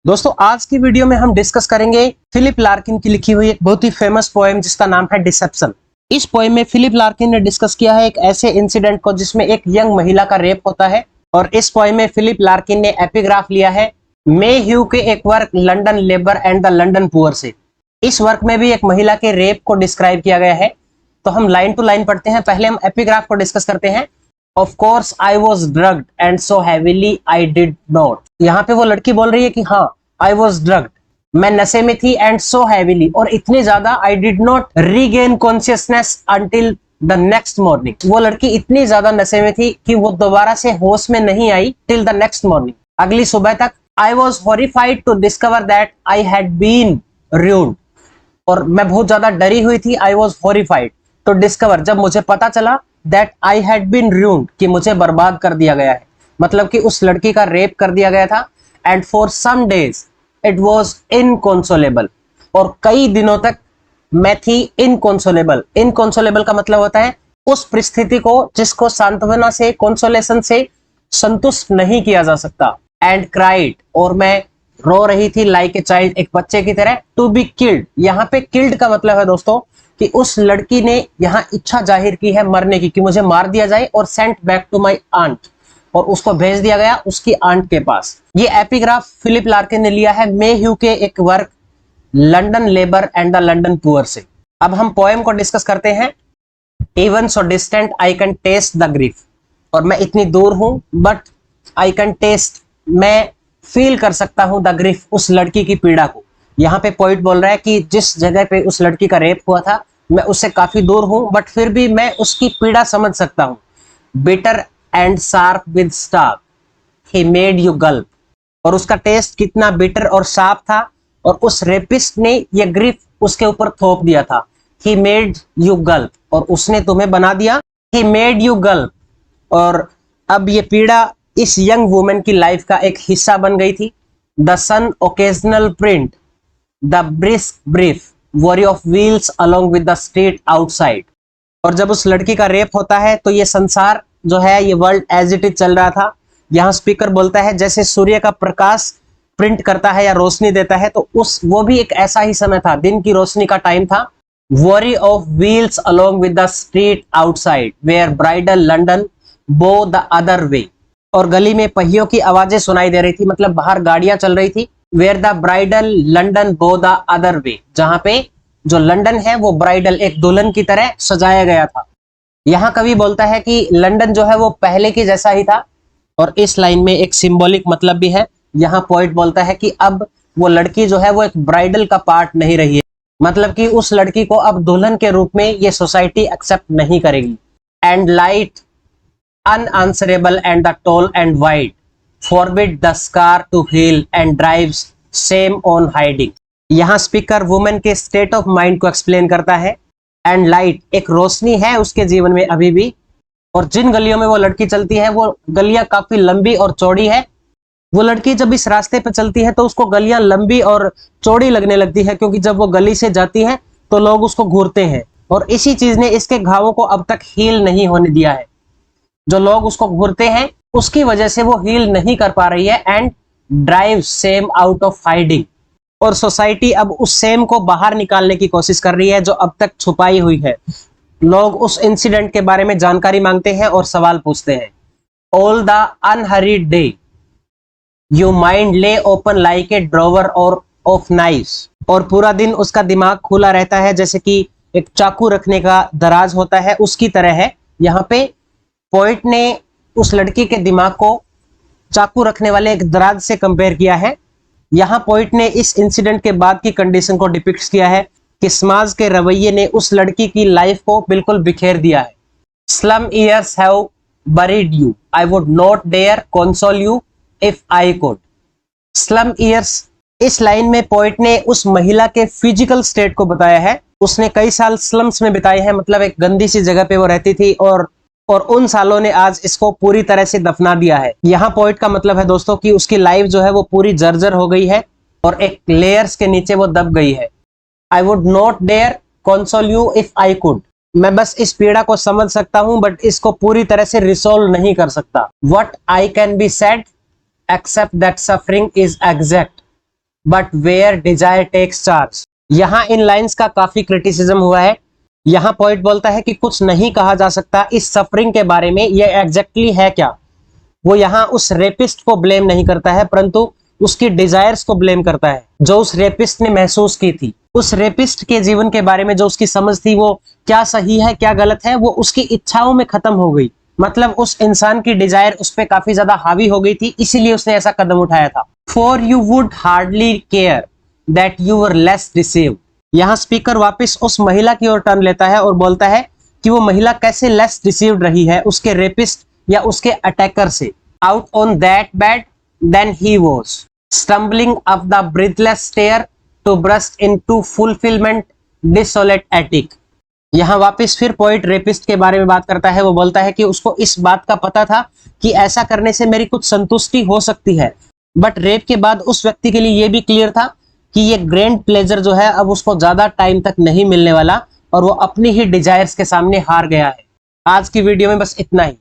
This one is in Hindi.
दोस्तों आज की वीडियो में हम डिस्कस करेंगे फिलिप लार्किन की लिखी हुई एक बहुत ही फेमस पोएम जिसका नाम है डिसेप्शन। इस पोएम में फिलिप लार्किन ने डिस्कस किया है एक ऐसे इंसिडेंट को जिसमें एक यंग महिला का रेप होता है। और इस पोएम में फिलिप लार्किन ने एपिग्राफ लिया है मे ह्यू के एक work London labour and the London poor से। इस वर्क में भी एक महिला के रेप को डिस्क्राइब किया गया है। तो हम लाइन टू लाइन पढ़ते हैं। पहले हम एपिग्राफ को डिस्कस करते हैं। Of course I was drugged and so heavily I did not। यहाँ पे वो लड़की बोल रही है कि हाँ I was drugged, मैं नशे में थी and so heavily और इतने ज्यादा I did not regain consciousness until the next morning। वो लड़की इतनी ज्यादा नशे में थी कि वो दोबारा से होश में नहीं आई till the next morning, अगली सुबह तक। I was horrified to discover that I had been ruined। और मैं बहुत ज्यादा डरी हुई थी। I was horrified to discover, जब मुझे पता चला that I had been ruined, कि मुझे बर्बाद कर दिया गया है, मतलब कि उस लड़की का रेप कर दिया गया था। and for some days it was inconsolable, और कई दिनों तक मैं थी inconsolable। inconsolable का मतलब होता है उस परिस्थिति को जिसको सांत्वना से, कंसोलेशन से संतुष्ट नहीं किया जा सकता। and cried, और मैं रो रही थी like a child, एक बच्चे की तरह। to be killed, यहाँ पे killed का मतलब है दोस्तों कि उस लड़की ने यहाँ इच्छा जाहिर की है मरने की, कि मुझे मार दिया जाए। और sent back to my aunt, और उसको भेज दिया गया उसकी आंट के पास। ये एपिग्राफ फिलिप लार्किन ने लिया है मे ह्यू के एक work London labour and the London poor से। अब हम पोएम को डिस्कस करते हैं। Even so distant I can taste the grief, और मैं इतनी दूर हूं बट आई कैन टेस्ट, मैं फील कर सकता हूं द ग्रीफ, उस लड़की की पीड़ा को। यहाँ पे पॉइंट बोल रहा है कि जिस जगह पे उस लड़की का रेप हुआ था मैं उससे काफी दूर हूं बट फिर भी मैं उसकी पीड़ा समझ सकता हूं। Bitter and sharp with staff he made you gulp, और उसका टेस्ट कितना बिटर और शार्प था, और उस रेपिस्ट ने ये ग्रिफ उसके ऊपर थोप दिया था। ही मेड यू गल्प, और उसने तुम्हें बना दिया। ही मेड यू गल्प, और अब ये पीड़ा इस यंग वुमेन की लाइफ का एक हिस्सा बन गई थी। The sun occasional print the brisk brief worry of wheels along with the street outside. और जब उस लड़की का रेप होता है तो ये संसार जो है, ये वर्ल्ड एज इट इज चल रहा था। यहाँ स्पीकर बोलता है जैसे सूर्य का प्रकाश प्रिंट करता है या रोशनी देता है, तो वो भी एक ऐसा ही समय था, दिन की रोशनी का टाइम था। Worry of wheels along with the street outside where bridal London बो द अदर वे, और गली में पहियों की आवाजें सुनाई दे रही थी, मतलब बाहर गाड़ियां चल रही थी। वेयर द ब्राइडल लंदन बो द अदर वे, जहां पे जो लंदन है वो ब्राइडल, एक दुल्हन की तरह सजाया गया था। यहाँ कवि बोलता है कि लंदन जो है वो पहले की जैसा ही था, और इस लाइन में एक सिंबॉलिक मतलब भी है। यहाँ पॉइंट बोलता है कि अब वो लड़की जो है वो एक ब्राइडल का पार्ट नहीं रही है, मतलब कि उस लड़की को अब दुल्हन के रूप में ये सोसाइटी एक्सेप्ट नहीं करेगी। And light unanswerable and the tall and wide forbid the scar to heal and drives shame on hiding। यहाँ स्पीकर वुमेन के स्टेट ऑफ माइंड को एक्सप्लेन करता है। एंड लाइट, एक रोशनी है उसके जीवन में अभी भी, और जिन गलियों में वो लड़की चलती है वो गलियां काफी लंबी और चौड़ी है। वो लड़की जब इस रास्ते पर चलती है तो उसको गलियां लंबी और चौड़ी लगने लगती है, क्योंकि जब वो गली से जाती है तो लोग उसको घूरते हैं, और इसी चीज ने इसके घावों को अब तक हील नहीं होने दिया है। जो लोग उसको घूरते हैं उसकी वजह से वो हील नहीं कर पा रही है। And drive same out of hiding, और सोसाइटी अब उस सेम को बाहर निकालने की कोशिश कर रही है जो अब तक छुपाई हुई है। लोग उस इंसिडेंट के बारे में जानकारी मांगते हैं और सवाल पूछते हैं। All the unheard day you mind lay open like a drawer और ऑफ नाइफ्स, और पूरा दिन उसका दिमाग खुला रहता है जैसे कि एक चाकू रखने का दराज होता है, उसकी तरह है। यहाँ पे पोइट ने उस लड़की के दिमाग को चाकू रखने वाले एक दराज से कंपेयर किया है। यहाँ पोइट ने इस इंसिडेंट के बाद की कंडीशन को डिपिक्ट किया है कि समाज के रवैये ने उस लड़की की लाइफ को बिल्कुल बिखेर दिया है। Slum years have buried you, I would not dare console you if I could. Slum years, इस लाइन में पोइट ने उस महिला के फिजिकल स्टेट को बताया है। उसने कई साल स्लम्स में बिताए हैं, मतलब एक गंदी सी जगह पे वो रहती थी, और उन सालों ने आज इसको पूरी तरह से दफना दिया है। यहाँ पॉइंट का मतलब है दोस्तों कि उसकी लाइफ जो है वो पूरी जर्जर हो गई है और एक लेयर्स के नीचे वो दब गई है। I would not dare console you if I could, मैं बस इस पीड़ा को समझ सकता हूं बट इसको पूरी तरह से रिसोल्व नहीं कर सकता। What I can be said except that suffering is exact, but where desire takes charge. यहाँ इन लाइंस का काफी क्रिटिसिज्म हुआ है। यहाँ पॉइंट बोलता है कि कुछ नहीं कहा जा सकता इस सफरिंग के बारे में, ये एग्जैक्टली है क्या। वो यहाँ उस रेपिस्ट को ब्लेम नहीं करता है, परंतु उसकी डिजायर्स को ब्लेम करता है जो उस रेपिस्ट ने महसूस की थी। उस रेपिस्ट के जीवन के बारे में जो उसकी समझ थी, वो क्या सही है क्या गलत है, वो उसकी इच्छाओं में खत्म हो गई। मतलब उस इंसान की डिजायर उस पर काफी ज्यादा हावी हो गई थी, इसीलिए उसने ऐसा कदम उठाया था। For you would hardly care that you were less deceived. यहाँ स्पीकर वापस उस महिला की ओर टर्न लेता है और बोलता है कि वो महिला कैसे लेस डिसीव्ड रही है उसके रेपिस्ट या उसके अटैकर से। Out on that bed then he was stumbling up the breathless stair to burst into fulfilment desolate attic. यहाँ वापस फिर पोइट रेपिस्ट के बारे में बात करता है। वो बोलता है कि उसको इस बात का पता था कि ऐसा करने से मेरी कुछ संतुष्टि हो सकती है, बट रेप के बाद उस व्यक्ति के लिए यह भी क्लियर था कि ये ग्रैंड प्लेजर जो है अब उसको ज्यादा टाइम तक नहीं मिलने वाला और वो अपनी ही डिजायर्स के सामने हार गया है। आज की वीडियो में बस इतना ही।